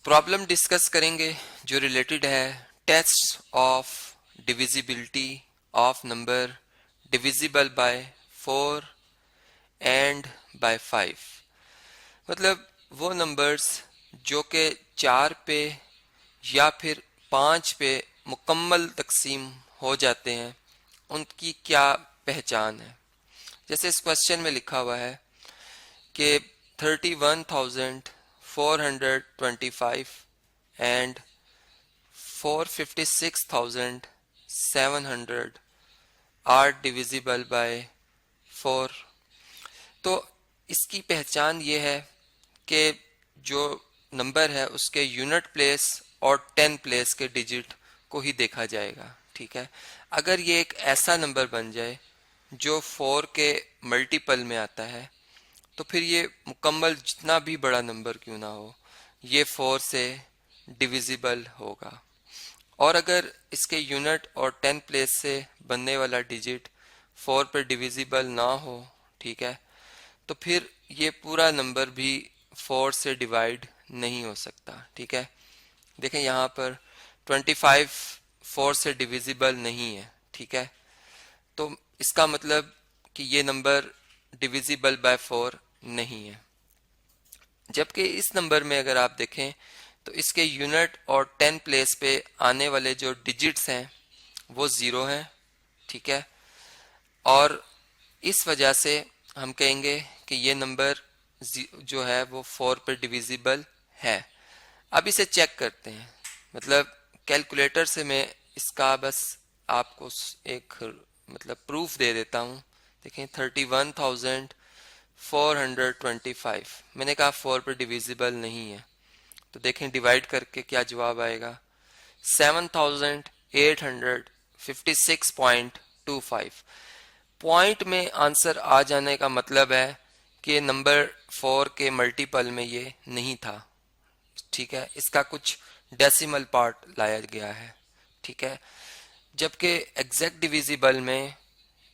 Problem discuss करेंगे जो related है test of divisibility of number divisible by 4 and by 5। मतलब वो नंबर्स जो कि 4 पे या फिर 5 पे मुकम्मल तकसीम हो जाते हैं, उनकी क्या पहचान है। जैसे इस क्वेश्चन में लिखा हुआ है कि 31,425 एंड 456,700 आर डिविजिबल बाय 4। तो इसकी पहचान ये है कि जो नंबर है उसके यूनिट प्लेस और 10 प्लेस के डिजिट को ही देखा जाएगा। ठीक है, अगर ये एक ऐसा नंबर बन जाए जो 4 के मल्टीपल में आता है तो फिर ये मुकम्मल जितना भी बड़ा नंबर क्यों ना हो, ये 4 से डिविजिबल होगा। और अगर इसके यूनिट और 10 प्लेस से बनने वाला डिजिट 4 पर डिविजिबल ना हो, ठीक है, तो फिर ये पूरा नंबर भी 4 से डिवाइड नहीं हो सकता। ठीक है, देखें यहाँ पर 25 4 से डिविजिबल नहीं है। ठीक है, तो इसका मतलब कि ये नंबर डिविजिबल बाय 4 नहीं है। जबकि इस नंबर में अगर आप देखें तो इसके यूनिट और 10 प्लेस पे आने वाले जो डिजिट्स हैं वो 0 हैं। ठीक है, और इस वजह से हम कहेंगे कि ये नंबर जो है वो 4 पर डिविजिबल है। अब इसे चेक करते हैं, मतलब कैलकुलेटर से मैं इसका बस आपको एक मतलब प्रूफ दे देता हूँ। देखें 31,425 मैंने कहा 4 पर डिविजिबल नहीं है, तो देखें डिवाइड करके क्या जवाब आएगा, 7,856.25। पॉइंट में आंसर आ जाने का मतलब है कि नंबर 4 के मल्टीपल में ये नहीं था। ठीक है, इसका कुछ डेसिमल पार्ट लाया गया है। ठीक है, जबकि एग्जैक्ट डिविजिबल में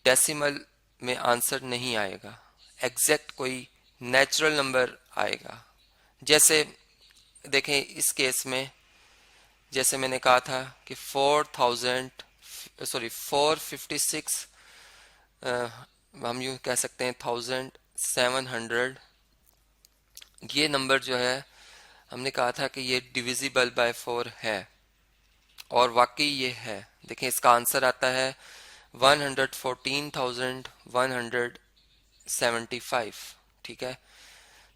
डेसिमल में आंसर नहीं आएगा, एग्जैक्ट कोई नेचुरल नंबर आएगा। जैसे देखें इस केस में, जैसे मैंने कहा था कि 456 हम यूँ कह सकते हैं 1700, ये नंबर जो है हमने कहा था कि ये डिविजिबल बाय 4 है, और वाकई ये है। देखें इसका आंसर आता है 114,175। ठीक है,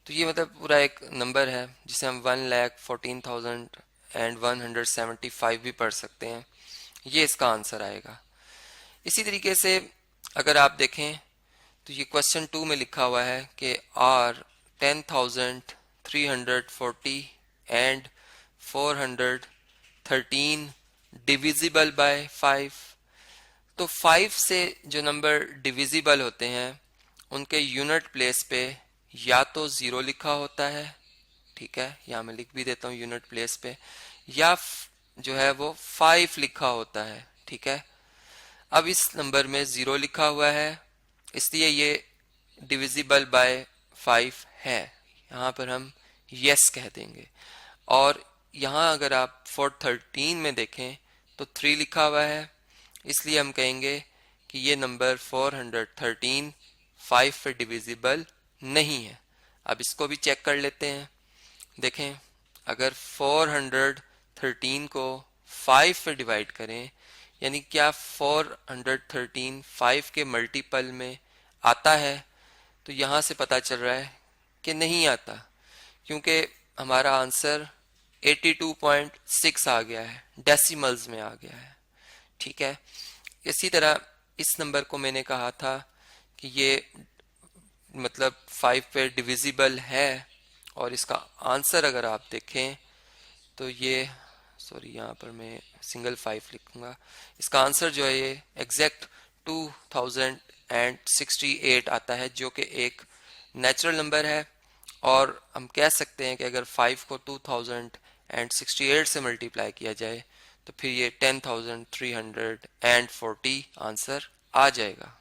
तो ये मतलब पूरा एक नंबर है जिसे हम 1,14,175 भी पढ़ सकते हैं। ये इसका आंसर आएगा। इसी तरीके से अगर आप देखें तो ये क्वेश्चन 2 में लिखा हुआ है कि आर 10,340 एंड 413 डिविजिबल बाय 5। तो 5 से जो नंबर डिविजिबल होते हैं उनके यूनिट प्लेस पे या तो 0 लिखा होता है, ठीक है, या मैं लिख भी देता हूँ यूनिट प्लेस पे, या जो है वो 5 लिखा होता है। ठीक है, अब इस नंबर में 0 लिखा हुआ है इसलिए ये डिविजिबल बाय 5 है, यहाँ पर हम यस कह देंगे। और यहाँ अगर आप 413 में देखें तो 3 लिखा हुआ है, इसलिए हम कहेंगे कि ये नंबर 413 5 पे डिविजिबल नहीं है। अब इसको भी चेक कर लेते हैं। देखें अगर 413 को 5 पे डिवाइड करें, यानी क्या 413 5 के मल्टीपल में आता है, तो यहाँ से पता चल रहा है कि नहीं आता, क्योंकि हमारा आंसर 82.6 आ गया है, डेसिमल्स में आ गया है। ठीक है, इसी तरह इस नंबर को मैंने कहा था कि ये मतलब 5 पे डिविजिबल है, और इसका आंसर अगर आप देखें तो ये यहाँ पर मैं सिंगल 5 लिखूंगा। इसका आंसर जो है ये एग्जैक्ट 2068 आता है, जो कि एक नेचुरल नंबर है। और हम कह सकते हैं कि अगर 5 को 2068 से मल्टीप्लाई किया जाए तो फिर ये 10,340 आंसर आ जाएगा।